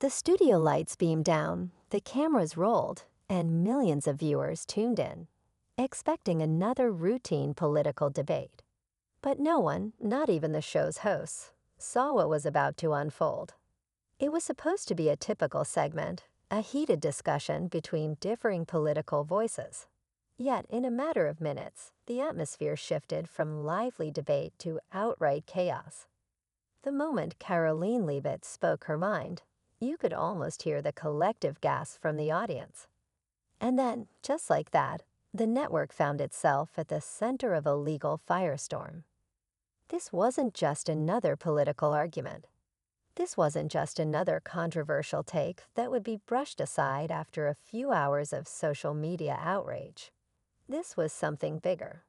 The studio lights beamed down, the cameras rolled, and millions of viewers tuned in, expecting another routine political debate. But no one, not even the show's hosts, saw what was about to unfold. It was supposed to be a typical segment, a heated discussion between differing political voices. Yet, in a matter of minutes, the atmosphere shifted from lively debate to outright chaos. The moment Caroline Leavitt spoke her mind, you could almost hear the collective gasp from the audience. And then, just like that, the network found itself at the center of a legal firestorm. This wasn't just another political argument. This wasn't just another controversial take that would be brushed aside after a few hours of social media outrage. This was something bigger.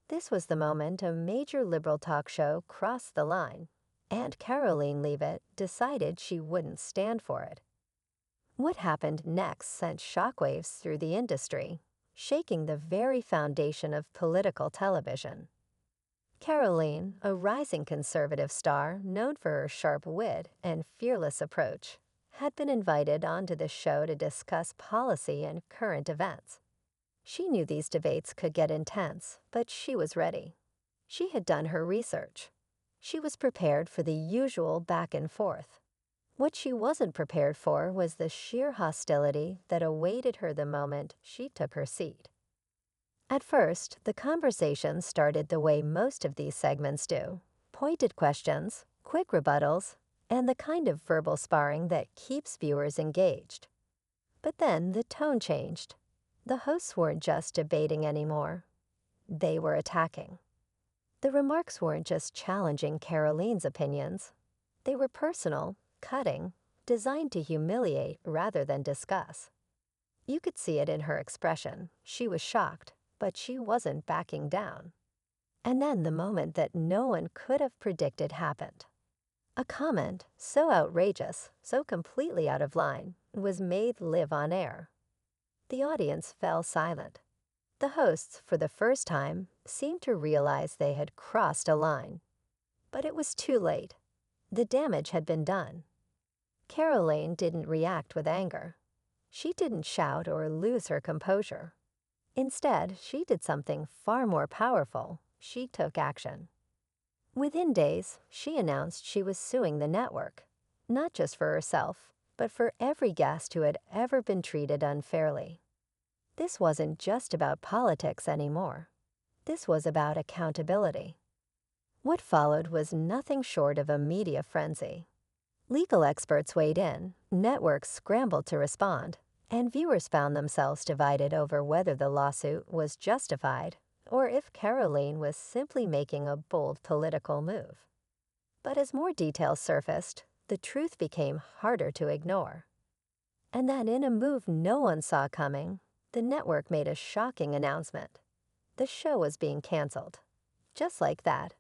This was the moment a major liberal talk show crossed the line, and Caroline Leavitt decided she wouldn't stand for it. What happened next sent shockwaves through the industry, shaking the very foundation of political television. Caroline, a rising conservative star known for her sharp wit and fearless approach, had been invited onto the show to discuss policy and current events. She knew these debates could get intense, but she was ready. She had done her research. She was prepared for the usual back and forth. What she wasn't prepared for was the sheer hostility that awaited her the moment she took her seat. At first, the conversation started the way most of these segments do: pointed questions, quick rebuttals, and the kind of verbal sparring that keeps viewers engaged. But then the tone changed. The hosts weren't just debating anymore. They were attacking. The remarks weren't just challenging Caroline's opinions. They were personal, cutting, designed to humiliate rather than discuss. You could see it in her expression. She was shocked, but she wasn't backing down. And then the moment that no one could have predicted happened. A comment so outrageous, so completely out of line, was made live on air. The audience fell silent. The hosts, for the first time, seemed to realize they had crossed a line. But it was too late. The damage had been done. Caroline didn't react with anger. She didn't shout or lose her composure. Instead, she did something far more powerful. She took action. Within days, she announced she was suing the network, not just for herself, but for every guest who had ever been treated unfairly. This wasn't just about politics anymore. This was about accountability. What followed was nothing short of a media frenzy. Legal experts weighed in, networks scrambled to respond, and viewers found themselves divided over whether the lawsuit was justified or if Caroline was simply making a bold political move. But as more details surfaced, the truth became harder to ignore. And then, in a move no one saw coming, the network made a shocking announcement. The show was being canceled. Just like that.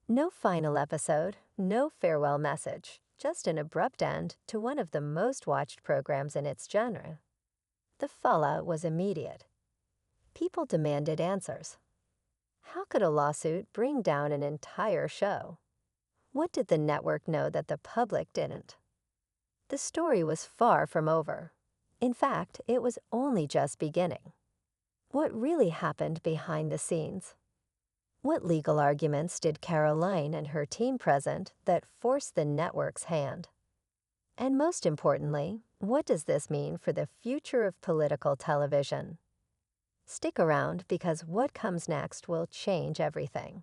No final episode, no farewell message, just an abrupt end to one of the most watched programs in its genre. The fallout was immediate. People demanded answers. How could a lawsuit bring down an entire show? What did the network know that the public didn't? The story was far from over. In fact, it was only just beginning. What really happened behind the scenes? What legal arguments did Caroline and her team present that forced the network's hand? And most importantly, what does this mean for the future of political television? Stick around, because what comes next will change everything.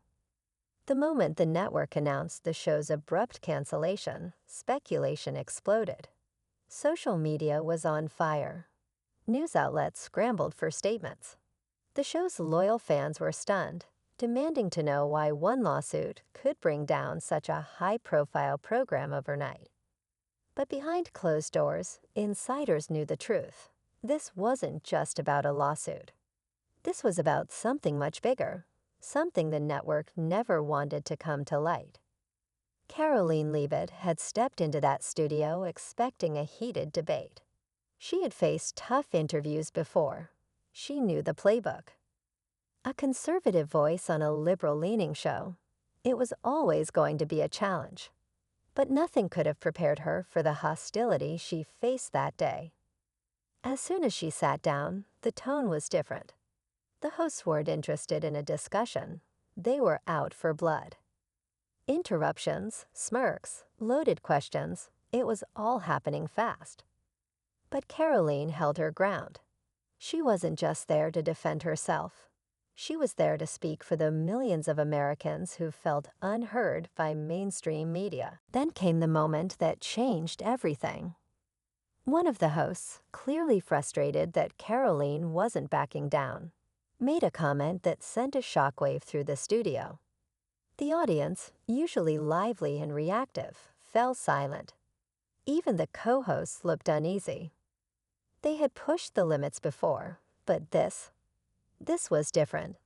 The moment the network announced the show's abrupt cancellation, speculation exploded. Social media was on fire. News outlets scrambled for statements. The show's loyal fans were stunned, demanding to know why one lawsuit could bring down such a high-profile program overnight. But behind closed doors, insiders knew the truth. This wasn't just about a lawsuit. This was about something much bigger, something the network never wanted to come to light. Caroline Leavitt had stepped into that studio expecting a heated debate. She had faced tough interviews before. She knew the playbook. A conservative voice on a liberal-leaning show. It was always going to be a challenge. But nothing could have prepared her for the hostility she faced that day. As soon as she sat down, the tone was different. The hosts weren't interested in a discussion. They were out for blood. Interruptions, smirks, loaded questions, it was all happening fast. But Caroline held her ground. She wasn't just there to defend herself. She was there to speak for the millions of Americans who felt unheard by mainstream media. Then came the moment that changed everything. One of the hosts, clearly frustrated that Caroline wasn't backing down, made a comment that sent a shockwave through the studio. The audience, usually lively and reactive, fell silent. Even the co-hosts looked uneasy. They had pushed the limits before, but this was different.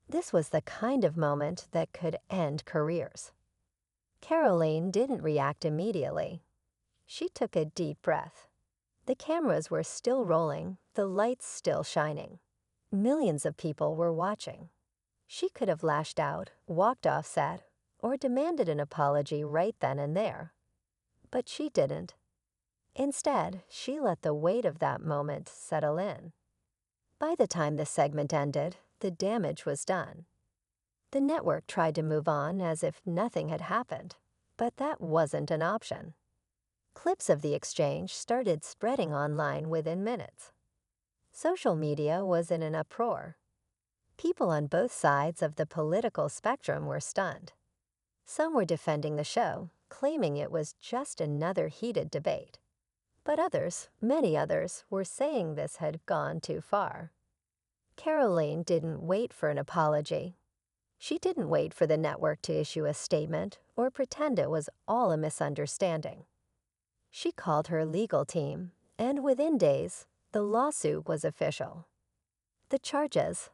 This was the kind of moment that could end careers. Caroline didn't react immediately. She took a deep breath. The cameras were still rolling, the lights still shining. Millions of people were watching. She could have lashed out, walked off set, or demanded an apology right then and there. But she didn't. Instead, she let the weight of that moment settle in. By the time the segment ended, the damage was done. The network tried to move on as if nothing had happened, but that wasn't an option. Clips of the exchange started spreading online within minutes. Social media was in an uproar. People on both sides of the political spectrum were stunned. Some were defending the show, claiming it was just another heated debate. But others, many others, were saying this had gone too far. Caroline didn't wait for an apology. She didn't wait for the network to issue a statement or pretend it was all a misunderstanding. She called her legal team, and within days, the lawsuit was official. The charges: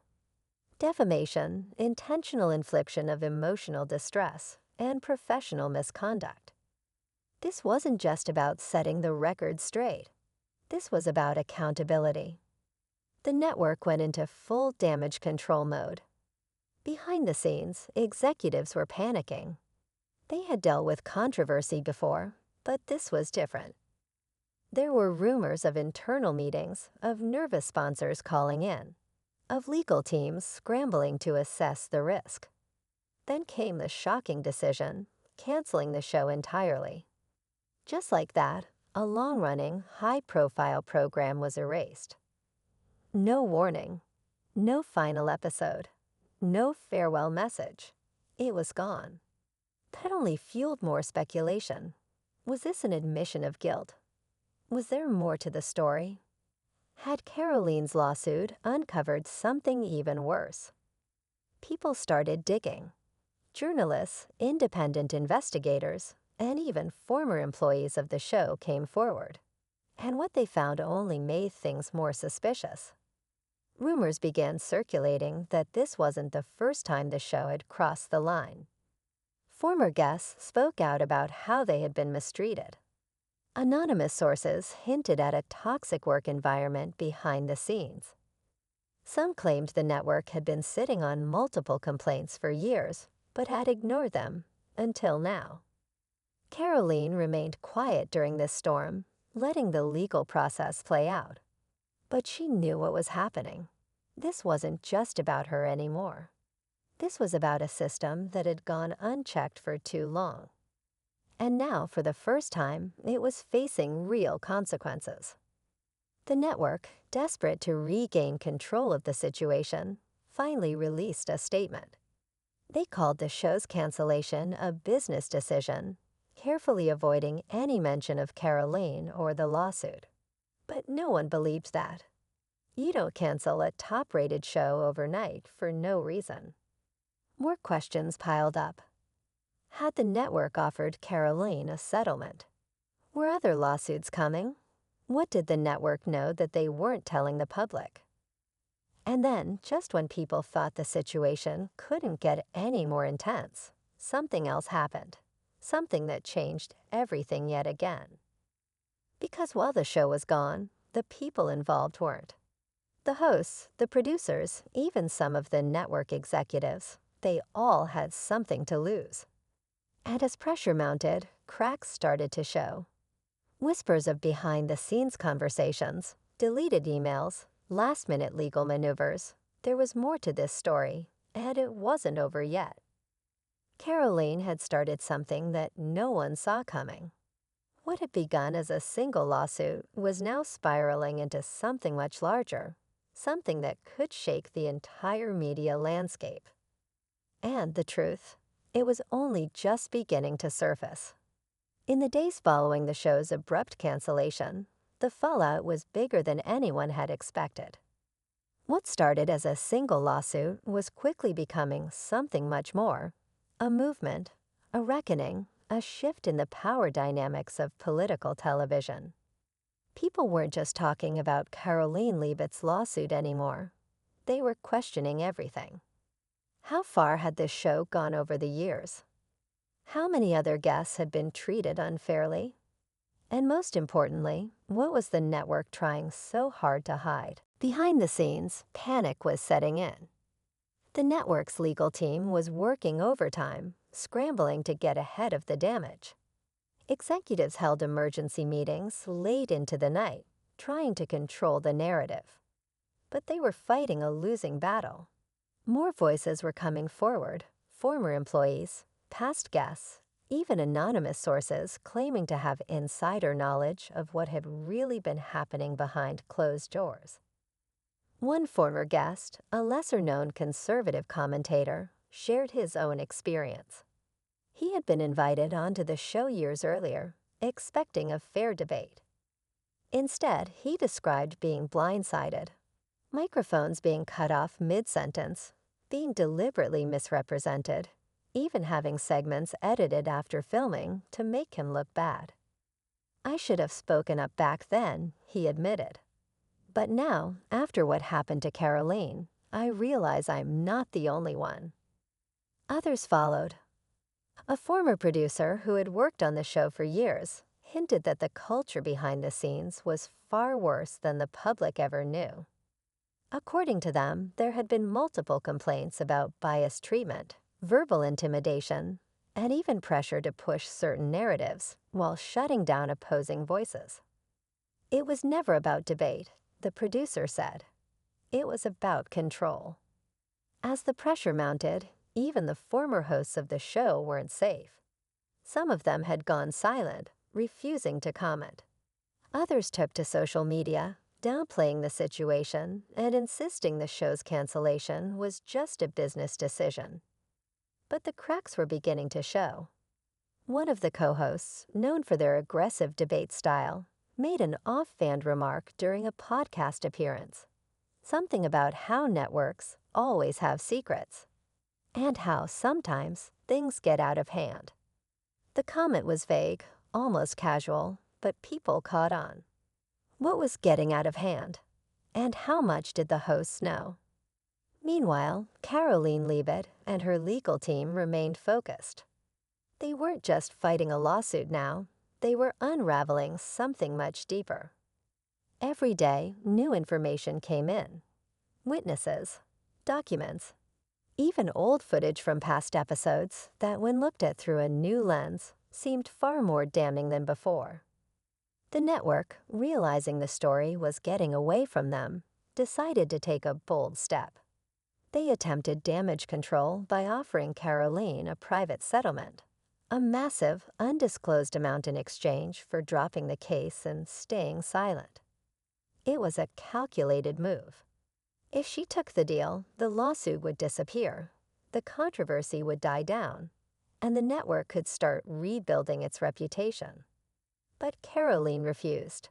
defamation, intentional infliction of emotional distress, and professional misconduct. This wasn't just about setting the record straight. This was about accountability. The network went into full damage control mode. Behind the scenes, executives were panicking. They had dealt with controversy before, but this was different. There were rumors of internal meetings, of nervous sponsors calling in, of legal teams scrambling to assess the risk. Then came the shocking decision, canceling the show entirely. Just like that, a long-running, high-profile program was erased. No warning, no final episode, no farewell message. It was gone. That only fueled more speculation. Was this an admission of guilt? Was there more to the story? Had Caroline's lawsuit uncovered something even worse? People started digging. Journalists, independent investigators, and even former employees of the show came forward. And what they found only made things more suspicious. Rumors began circulating that this wasn't the first time the show had crossed the line. Former guests spoke out about how they had been mistreated. Anonymous sources hinted at a toxic work environment behind the scenes. Some claimed the network had been sitting on multiple complaints for years, but had ignored them until now. Caroline remained quiet during this storm, letting the legal process play out. But she knew what was happening. This wasn't just about her anymore. This was about a system that had gone unchecked for too long. And now, for the first time, it was facing real consequences. The network, desperate to regain control of the situation, finally released a statement. They called the show's cancellation a business decision, carefully avoiding any mention of Caroline or the lawsuit. But no one believed that. You don't cancel a top-rated show overnight for no reason. More questions piled up. Had the network offered Caroline a settlement? Were other lawsuits coming? What did the network know that they weren't telling the public? And then, just when people thought the situation couldn't get any more intense, something else happened. Something that changed everything yet again. Because while the show was gone, the people involved weren't. The hosts, the producers, even some of the network executives, they all had something to lose. And as pressure mounted, cracks started to show. Whispers of behind-the-scenes conversations, deleted emails, last-minute legal maneuvers. There was more to this story, and it wasn't over yet. Caroline had started something that no one saw coming. What had begun as a single lawsuit was now spiraling into something much larger, something that could shake the entire media landscape. And the truth, it was only just beginning to surface. In the days following the show's abrupt cancellation, the fallout was bigger than anyone had expected. What started as a single lawsuit was quickly becoming something much more: a movement, a reckoning, a shift in the power dynamics of political television. People weren't just talking about Caroline Leavitt's lawsuit anymore. They were questioning everything. How far had this show gone over the years? How many other guests had been treated unfairly? And most importantly, what was the network trying so hard to hide? Behind the scenes, panic was setting in. The network's legal team was working overtime, scrambling to get ahead of the damage. Executives held emergency meetings late into the night, trying to control the narrative. But they were fighting a losing battle. More voices were coming forward: former employees, past guests, even anonymous sources claiming to have insider knowledge of what had really been happening behind closed doors. One former guest, a lesser-known conservative commentator, shared his own experience. He had been invited onto the show years earlier, expecting a fair debate. Instead, he described being blindsided: microphones being cut off mid-sentence, being deliberately misrepresented, even having segments edited after filming to make him look bad. "I should have spoken up back then," he admitted. "But now, after what happened to Caroline, I realize I'm not the only one." Others followed. A former producer who had worked on the show for years hinted that the culture behind the scenes was far worse than the public ever knew. According to them, there had been multiple complaints about biased treatment, verbal intimidation, and even pressure to push certain narratives while shutting down opposing voices. It was never about debate, the producer said. It was about control. As the pressure mounted, even the former hosts of the show weren't safe. Some of them had gone silent, refusing to comment. Others took to social media, downplaying the situation and insisting the show's cancellation was just a business decision. But the cracks were beginning to show. One of the co-hosts, known for their aggressive debate style, made an off-band remark during a podcast appearance. Something about how networks always have secrets, and how sometimes things get out of hand. The comment was vague, almost casual, but people caught on. What was getting out of hand? And how much did the hosts know? Meanwhile, Caroline Leavitt and her legal team remained focused. They weren't just fighting a lawsuit now, they were unraveling something much deeper. Every day, new information came in. Witnesses, documents, even old footage from past episodes that, when looked at through a new lens, seemed far more damning than before. The network, realizing the story was getting away from them, decided to take a bold step. They attempted damage control by offering Caroline a private settlement, a massive, undisclosed amount in exchange for dropping the case and staying silent. It was a calculated move. If she took the deal, the lawsuit would disappear, the controversy would die down, and the network could start rebuilding its reputation. But Caroline refused.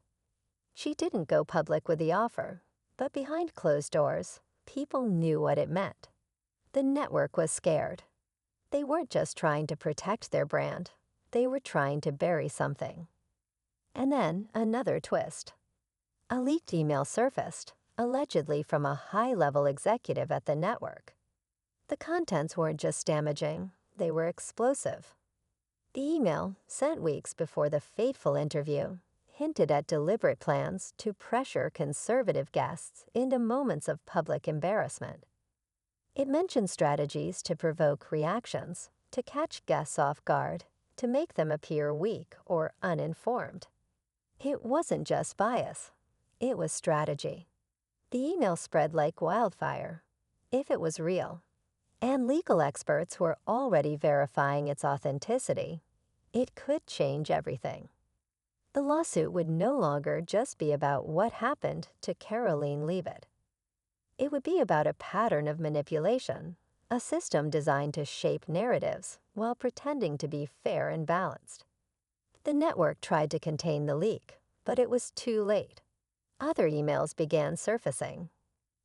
She didn't go public with the offer, but behind closed doors, people knew what it meant. The network was scared. They weren't just trying to protect their brand, they were trying to bury something. And then another twist. A leaked email surfaced, allegedly from a high-level executive at the network. The contents weren't just damaging, they were explosive. The email, sent weeks before the fateful interview, hinted at deliberate plans to pressure conservative guests into moments of public embarrassment. It mentioned strategies to provoke reactions, to catch guests off guard, to make them appear weak or uninformed. It wasn't just bias, it was strategy. The email spread like wildfire, if it was real, and legal experts were already verifying its authenticity. It could change everything. The lawsuit would no longer just be about what happened to Caroline Leavitt. It would be about a pattern of manipulation, a system designed to shape narratives while pretending to be fair and balanced. The network tried to contain the leak, but it was too late. Other emails began surfacing.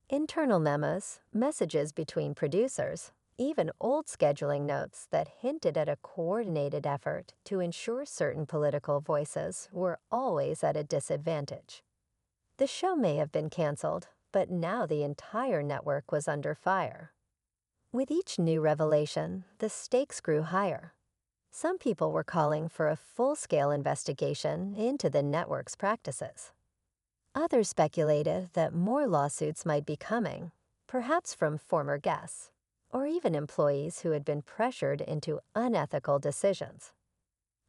Internal memos, messages between producers, even old scheduling notes that hinted at a coordinated effort to ensure certain political voices were always at a disadvantage. The show may have been canceled, but now the entire network was under fire. With each new revelation, the stakes grew higher. Some people were calling for a full-scale investigation into the network's practices. Others speculated that more lawsuits might be coming, perhaps from former guests, or even employees who had been pressured into unethical decisions.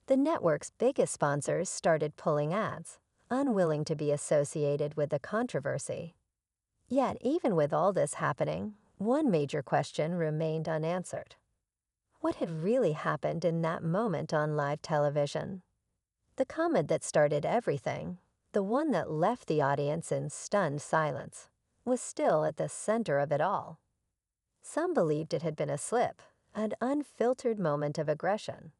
The network's biggest sponsors started pulling ads, unwilling to be associated with the controversy. Yet, even with all this happening, one major question remained unanswered. What had really happened in that moment on live television? The comment that started everything, the one that left the audience in stunned silence, was still at the center of it all. Some believed it had been a slip, an unfiltered moment of aggression.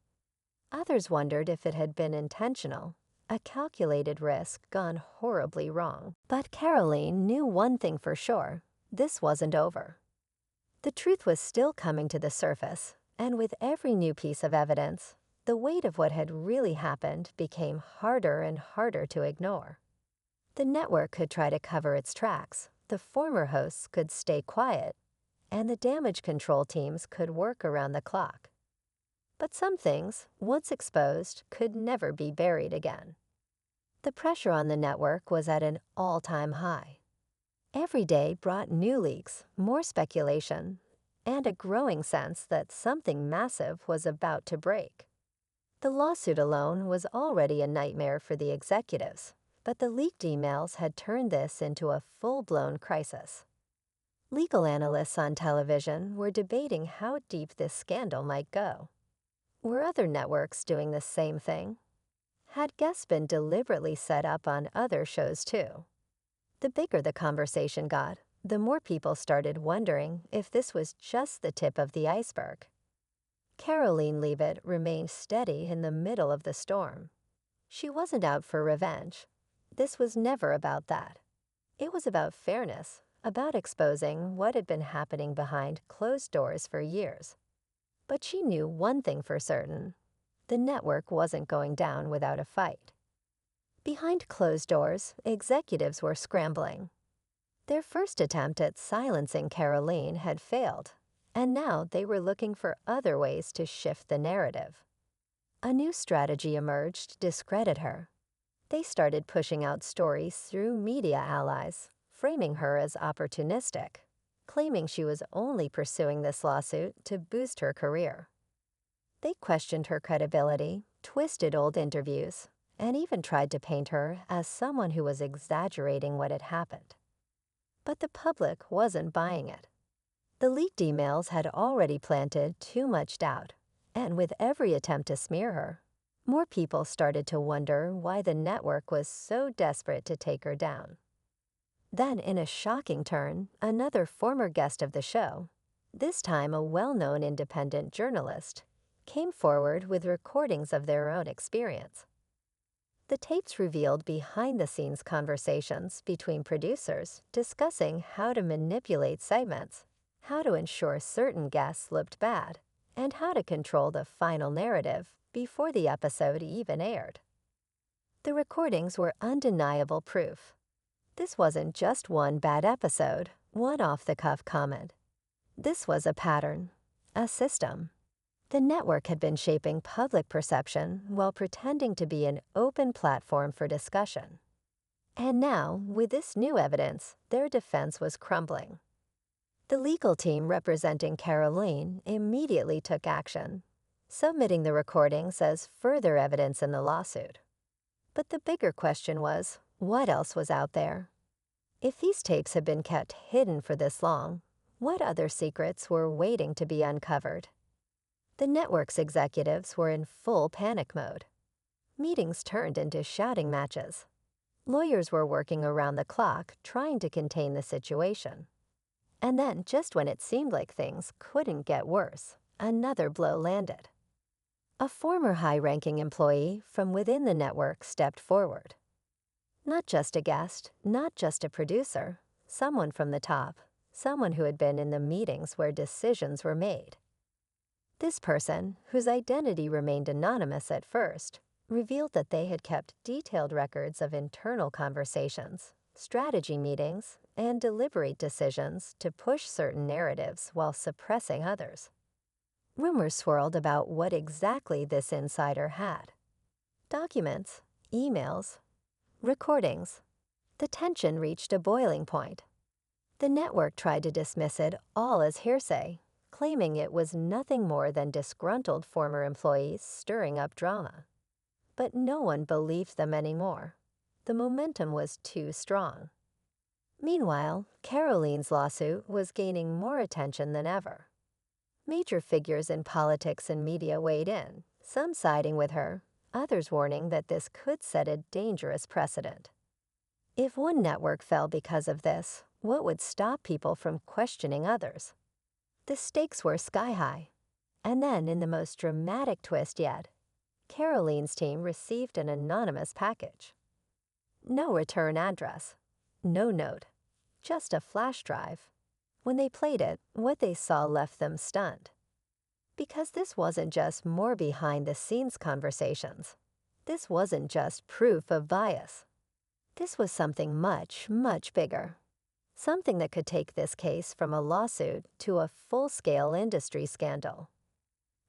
Others wondered if it had been intentional, a calculated risk gone horribly wrong. But Caroline knew one thing for sure: this wasn't over. The truth was still coming to the surface, and with every new piece of evidence, the weight of what had really happened became harder and harder to ignore. The network could try to cover its tracks, the former hosts could stay quiet, and the damage control teams could work around the clock. But some things, once exposed, could never be buried again. The pressure on the network was at an all-time high. Every day brought new leaks, more speculation, and a growing sense that something massive was about to break. The lawsuit alone was already a nightmare for the executives, but the leaked emails had turned this into a full-blown crisis. Legal analysts on television were debating how deep this scandal might go. Were other networks doing the same thing? Had guests been deliberately set up on other shows too? The bigger the conversation got, the more people started wondering if this was just the tip of the iceberg. Caroline Leavitt remained steady in the middle of the storm. She wasn't out for revenge. This was never about that. It was about fairness, about exposing what had been happening behind closed doors for years. But she knew one thing for certain: the network wasn't going down without a fight. Behind closed doors, executives were scrambling. Their first attempt at silencing Caroline had failed, and now they were looking for other ways to shift the narrative. A new strategy emerged to discredit her. They started pushing out stories through media allies, framing her as opportunistic, claiming she was only pursuing this lawsuit to boost her career. They questioned her credibility, twisted old interviews, and even tried to paint her as someone who was exaggerating what had happened. But the public wasn't buying it. The leaked emails had already planted too much doubt, and with every attempt to smear her, more people started to wonder why the network was so desperate to take her down. Then, in a shocking turn, another former guest of the show, this time a well-known independent journalist, came forward with recordings of their own experience. The tapes revealed behind-the-scenes conversations between producers discussing how to manipulate segments, how to ensure certain guests looked bad, and how to control the final narrative before the episode even aired. The recordings were undeniable proof. This wasn't just one bad episode, one off-the-cuff comment. This was a pattern, a system. The network had been shaping public perception while pretending to be an open platform for discussion. And now, with this new evidence, their defense was crumbling. The legal team representing Caroline immediately took action. submitting the recordings as further evidence in the lawsuit. But the bigger question was, what else was out there? If these tapes had been kept hidden for this long, what other secrets were waiting to be uncovered? The network's executives were in full panic mode. Meetings turned into shouting matches. Lawyers were working around the clock trying to contain the situation. And then, just when it seemed like things couldn't get worse, another blow landed. A former high-ranking employee from within the network stepped forward. Not just a guest, not just a producer, someone from the top, someone who had been in the meetings where decisions were made. This person, whose identity remained anonymous at first, revealed that they had kept detailed records of internal conversations, strategy meetings, and deliberate decisions to push certain narratives while suppressing others. Rumors swirled about what exactly this insider had. Documents, emails, recordings. The tension reached a boiling point. The network tried to dismiss it all as hearsay, claiming it was nothing more than disgruntled former employees stirring up drama. But no one believed them anymore. The momentum was too strong. Meanwhile, Caroline's lawsuit was gaining more attention than ever. Major figures in politics and media weighed in, some siding with her, others warning that this could set a dangerous precedent. If one network fell because of this, what would stop people from questioning others? The stakes were sky high. And then, in the most dramatic twist yet, Caroline's team received an anonymous package. No return address, no note, just a flash drive. When they played it, what they saw left them stunned. Because this wasn't just more behind-the-scenes conversations. This wasn't just proof of bias. This was something much, much bigger. Something that could take this case from a lawsuit to a full-scale industry scandal.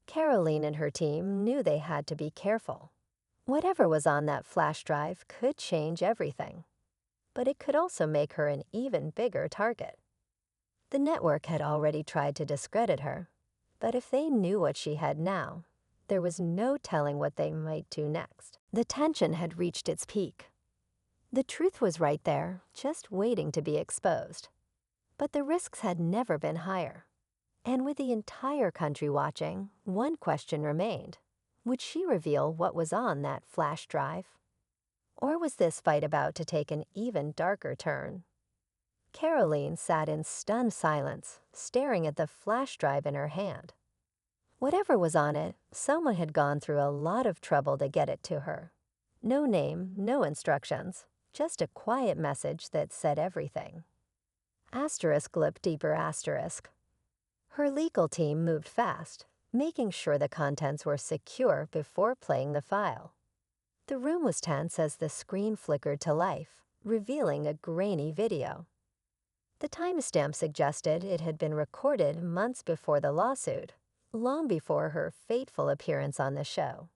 Caroline and her team knew they had to be careful. Whatever was on that flash drive could change everything. But it could also make her an even bigger target. The network had already tried to discredit her, but if they knew what she had now, there was no telling what they might do next. The tension had reached its peak. The truth was right there, just waiting to be exposed. But the risks had never been higher. And with the entire country watching, one question remained. Would she reveal what was on that flash drive? Or was this fight about to take an even darker turn? Caroline sat in stunned silence, staring at the flash drive in her hand. Whatever was on it, someone had gone through a lot of trouble to get it to her. No name, no instructions, just a quiet message that said everything. Asterisk looked deeper asterisk. Her legal team moved fast, making sure the contents were secure before playing the file. The room was tense as the screen flickered to life, revealing a grainy video. The timestamp suggested it had been recorded months before the lawsuit, long before her fateful appearance on the show.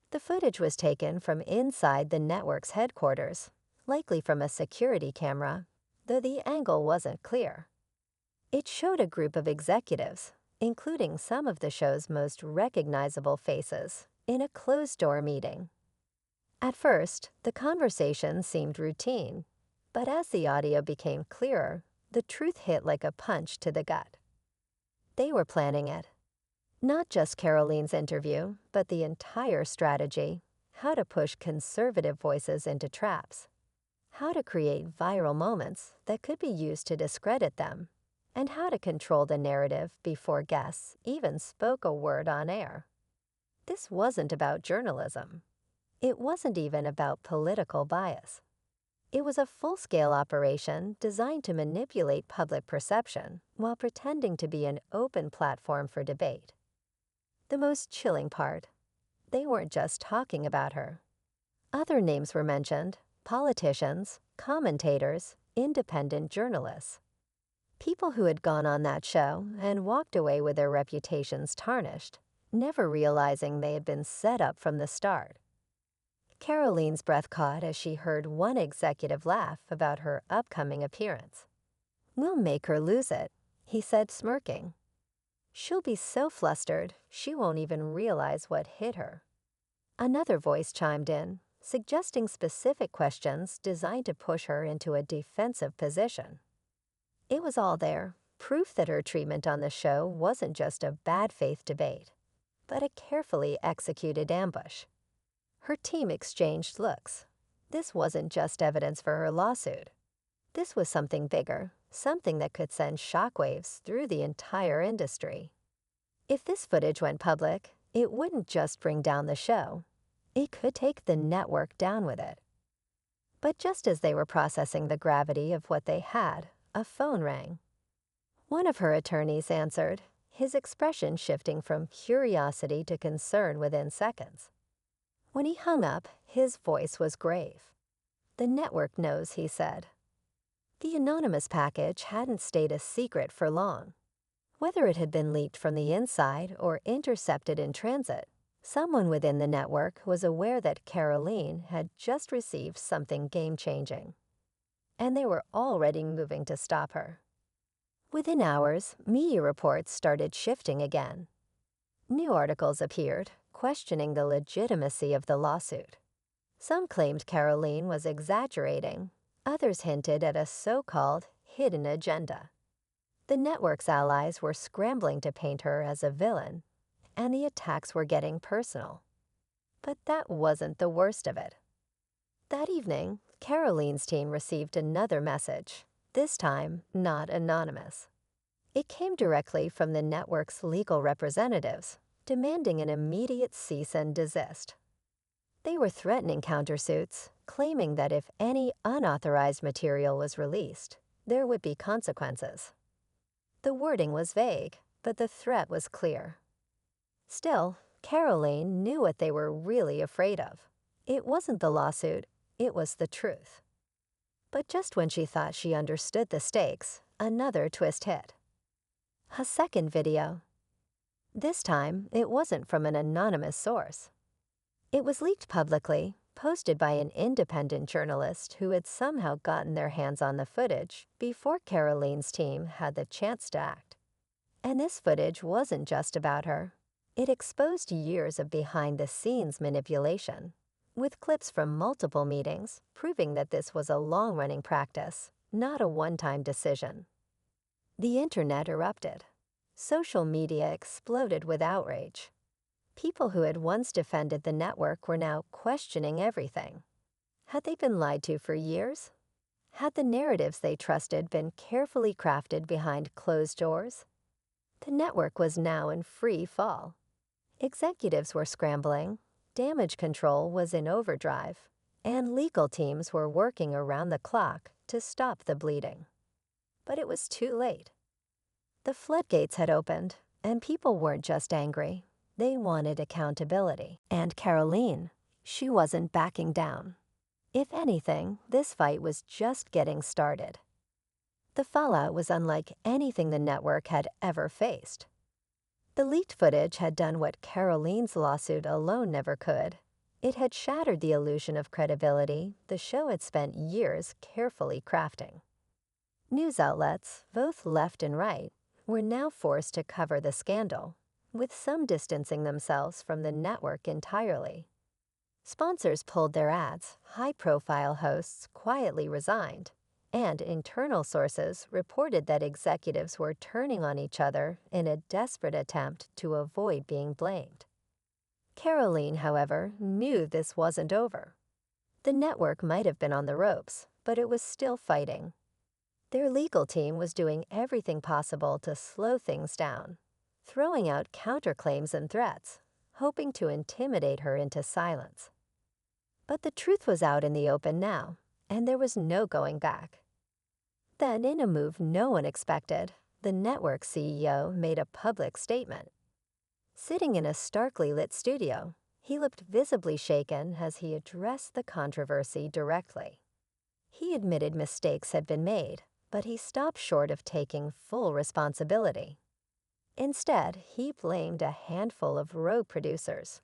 The footage was taken from inside the network's headquarters, likely from a security camera, though the angle wasn't clear. It showed a group of executives, including some of the show's most recognizable faces, in a closed-door meeting. At first, the conversation seemed routine, but as the audio became clearer, the truth hit like a punch to the gut. They were planning it. Not just Caroline's interview, but the entire strategy, how to push conservative voices into traps, how to create viral moments that could be used to discredit them, and how to control the narrative before guests even spoke a word on air. This wasn't about journalism. It wasn't even about political bias. It was a full-scale operation designed to manipulate public perception while pretending to be an open platform for debate. The most chilling part, they weren't just talking about her. Other names were mentioned: politicians, commentators, independent journalists. People who had gone on that show and walked away with their reputations tarnished, never realizing they had been set up from the start. Caroline's breath caught as she heard one executive laugh about her upcoming appearance. "We'll make her lose it," he said, smirking. She'll be so flustered, she won't even realize what hit her. Another voice chimed in, suggesting specific questions designed to push her into a defensive position. It was all there, proof that her treatment on the show wasn't just a bad faith debate, but a carefully executed ambush. Her team exchanged looks. This wasn't just evidence for her lawsuit. This was something bigger, something that could send shockwaves through the entire industry. If this footage went public, it wouldn't just bring down the show. It could take the network down with it. But just as they were processing the gravity of what they had, a phone rang. One of her attorneys answered, his expression shifting from curiosity to concern within seconds. When he hung up, his voice was grave. "The network knows," he said. The anonymous package hadn't stayed a secret for long. Whether it had been leaked from the inside or intercepted in transit, someone within the network was aware that Caroline had just received something game-changing. And they were already moving to stop her. Within hours, media reports started shifting again. New articles appeared, questioning the legitimacy of the lawsuit. Some claimed Caroline was exaggerating. Others hinted at a so-called hidden agenda. The network's allies were scrambling to paint her as a villain, and the attacks were getting personal. But that wasn't the worst of it. That evening, Caroline's team received another message, this time not anonymous. It came directly from the network's legal representatives, demanding an immediate cease and desist. They were threatening countersuits, claiming that if any unauthorized material was released, there would be consequences. The wording was vague, but the threat was clear. Still, Caroline knew what they were really afraid of. It wasn't the lawsuit, it was the truth. But just when she thought she understood the stakes, another twist hit. A second video. This time, it wasn't from an anonymous source. It was leaked publicly, posted by an independent journalist who had somehow gotten their hands on the footage before Caroline's team had the chance to act. And this footage wasn't just about her. It exposed years of behind-the-scenes manipulation, with clips from multiple meetings proving that this was a long-running practice, not a one-time decision. The internet erupted. Social media exploded with outrage. People who had once defended the network were now questioning everything. Had they been lied to for years? Had the narratives they trusted been carefully crafted behind closed doors? The network was now in free fall. Executives were scrambling, damage control was in overdrive, and legal teams were working around the clock to stop the bleeding. But it was too late. The floodgates had opened, and people weren't just angry. They wanted accountability. And Caroline, she wasn't backing down. If anything, this fight was just getting started. The fallout was unlike anything the network had ever faced. The leaked footage had done what Caroline's lawsuit alone never could. It had shattered the illusion of credibility the show had spent years carefully crafting. News outlets, both left and right, were now forced to cover the scandal, with some distancing themselves from the network entirely. Sponsors pulled their ads, high-profile hosts quietly resigned, and internal sources reported that executives were turning on each other in a desperate attempt to avoid being blamed. Caroline, however, knew this wasn't over. The network might have been on the ropes, but it was still fighting. Their legal team was doing everything possible to slow things down, throwing out counterclaims and threats, hoping to intimidate her into silence. But the truth was out in the open now, and there was no going back. Then, in a move no one expected, the network CEO made a public statement. Sitting in a starkly lit studio, he looked visibly shaken as he addressed the controversy directly. He admitted mistakes had been made, but he stopped short of taking full responsibility. Instead, he blamed a handful of rogue producers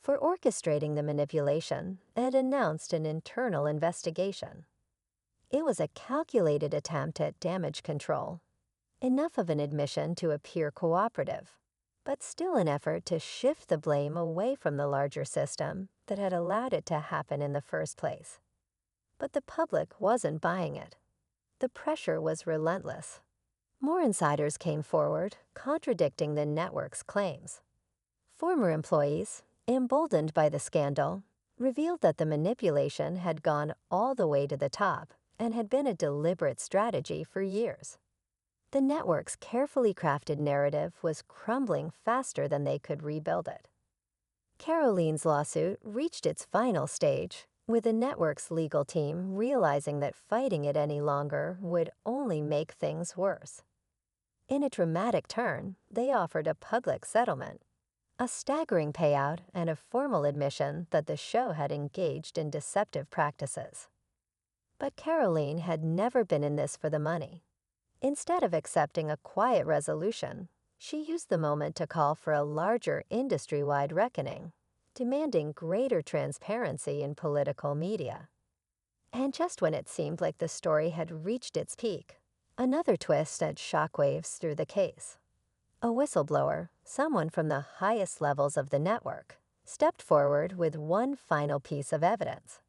for orchestrating the manipulation and announced an internal investigation. It was a calculated attempt at damage control. enough of an admission to appear cooperative, but still an effort to shift the blame away from the larger system that had allowed it to happen in the first place. But the public wasn't buying it. The pressure was relentless. More insiders came forward, contradicting the network's claims. Former employees, emboldened by the scandal, revealed that the manipulation had gone all the way to the top and had been a deliberate strategy for years. The network's carefully crafted narrative was crumbling faster than they could rebuild it. Caroline's lawsuit reached its final stage, with the network's legal team realizing that fighting it any longer would only make things worse. In a dramatic turn, they offered a public settlement, a staggering payout and a formal admission that the show had engaged in deceptive practices. But Caroline had never been in this for the money. Instead of accepting a quiet resolution, she used the moment to call for a larger industry-wide reckoning, demanding greater transparency in political media. And just when it seemed like the story had reached its peak, another twist sent shockwaves through the case. A whistleblower, someone from the highest levels of the network, stepped forward with one final piece of evidence.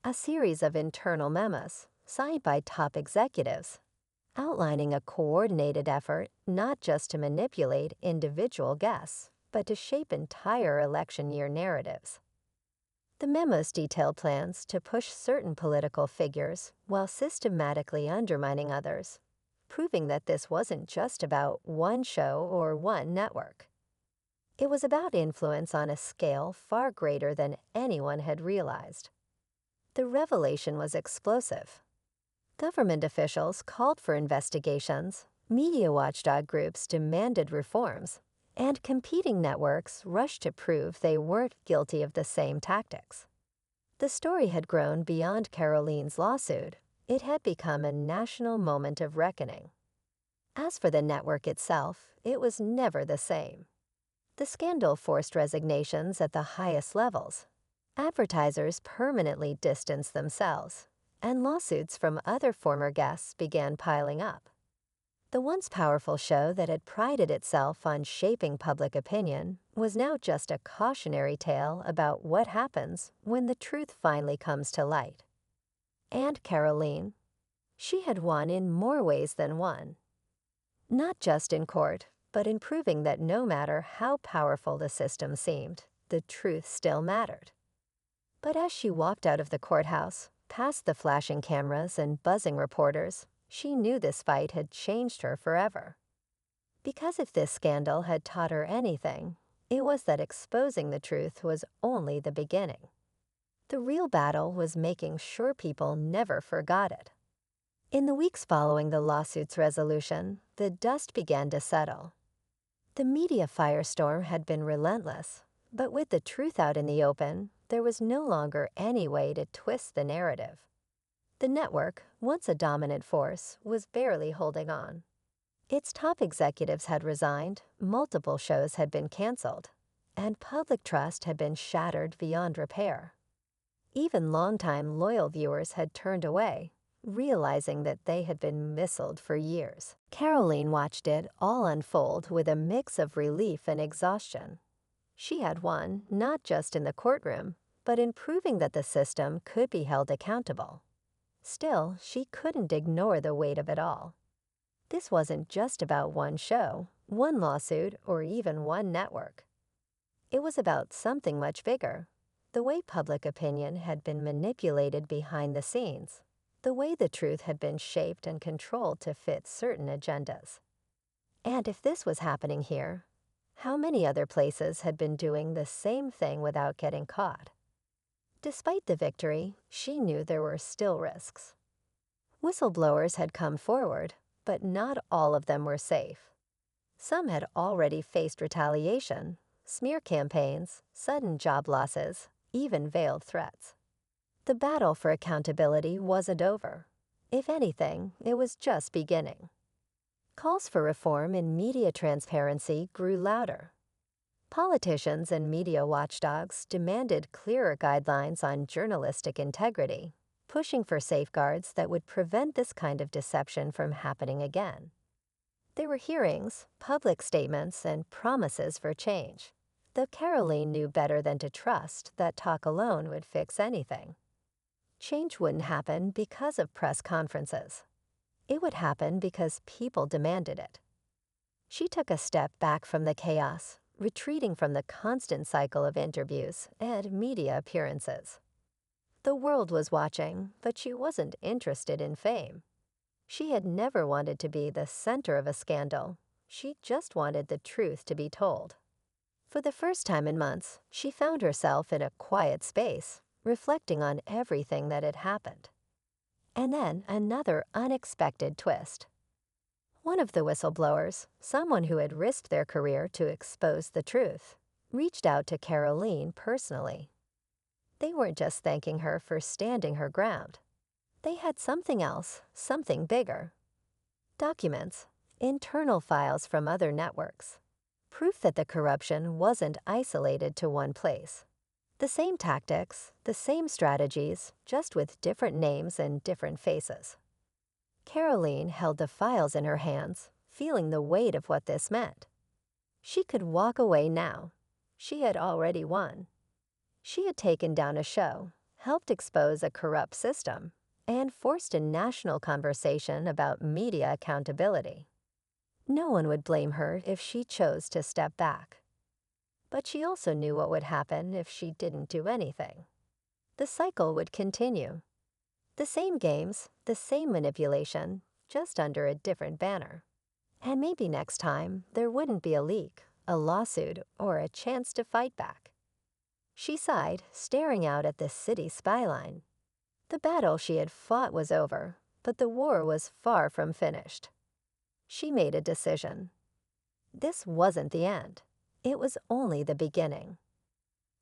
A series of internal memos, signed by top executives, outlining a coordinated effort not just to manipulate individual guests, but to shape entire election year narratives. The memos detailed plans to push certain political figures while systematically undermining others, proving that this wasn't just about one show or one network. It was about influence on a scale far greater than anyone had realized. The revelation was explosive. Government officials called for investigations, media watchdog groups demanded reforms, and competing networks rushed to prove they weren't guilty of the same tactics. The story had grown beyond Caroline's lawsuit. It had become a national moment of reckoning. As for the network itself, it was never the same. The scandal forced resignations at the highest levels. Advertisers permanently distanced themselves, and lawsuits from other former guests began piling up. The once powerful show that had prided itself on shaping public opinion was now just a cautionary tale about what happens when the truth finally comes to light. And Caroline, she had won in more ways than one. Not just in court, but in proving that no matter how powerful the system seemed, the truth still mattered. But as she walked out of the courthouse, past the flashing cameras and buzzing reporters, she knew this fight had changed her forever. Because if this scandal had taught her anything, it was that exposing the truth was only the beginning. The real battle was making sure people never forgot it. In the weeks following the lawsuit's resolution, the dust began to settle. The media firestorm had been relentless, but with the truth out in the open, there was no longer any way to twist the narrative. The network, once a dominant force, was barely holding on. Its top executives had resigned, multiple shows had been canceled, and public trust had been shattered beyond repair. Even longtime loyal viewers had turned away, realizing that they had been missiled for years. Caroline watched it all unfold with a mix of relief and exhaustion. She had won not just in the courtroom, but in proving that the system could be held accountable. Still, she couldn't ignore the weight of it all. This wasn't just about one show, one lawsuit, or even one network. It was about something much bigger, the way public opinion had been manipulated behind the scenes, the way the truth had been shaped and controlled to fit certain agendas. And if this was happening here, how many other places had been doing the same thing without getting caught? Despite the victory, she knew there were still risks. Whistleblowers had come forward, but not all of them were safe. Some had already faced retaliation, smear campaigns, sudden job losses, even veiled threats. The battle for accountability wasn't over. If anything, it was just beginning. Calls for reform in media transparency grew louder. Politicians and media watchdogs demanded clearer guidelines on journalistic integrity, pushing for safeguards that would prevent this kind of deception from happening again. There were hearings, public statements, and promises for change, though Caroline knew better than to trust that talk alone would fix anything. Change wouldn't happen because of press conferences. It would happen because people demanded it. She took a step back from the chaos, retreating from the constant cycle of interviews and media appearances. The world was watching, but she wasn't interested in fame. She had never wanted to be the center of a scandal. She just wanted the truth to be told. For the first time in months, she found herself in a quiet space, reflecting on everything that had happened. And then another unexpected twist. One of the whistleblowers, someone who had risked their career to expose the truth, reached out to Caroline personally. They weren't just thanking her for standing her ground. They had something else, something bigger. Documents, internal files from other networks. Proof that the corruption wasn't isolated to one place. The same tactics, the same strategies, just with different names and different faces. Caroline held the files in her hands, feeling the weight of what this meant. She could walk away now. She had already won. She had taken down a show, helped expose a corrupt system, and forced a national conversation about media accountability. No one would blame her if she chose to step back. But she also knew what would happen if she didn't do anything. The cycle would continue. The same games, the same manipulation, just under a different banner. And maybe next time there wouldn't be a leak, a lawsuit, or a chance to fight back. She sighed, staring out at the city skyline. The battle she had fought was over, but the war was far from finished. She made a decision. This wasn't the end. It was only the beginning.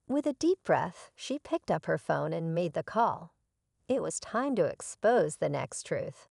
With a deep breath, she picked up her phone and made the call. It was time to expose the next truth.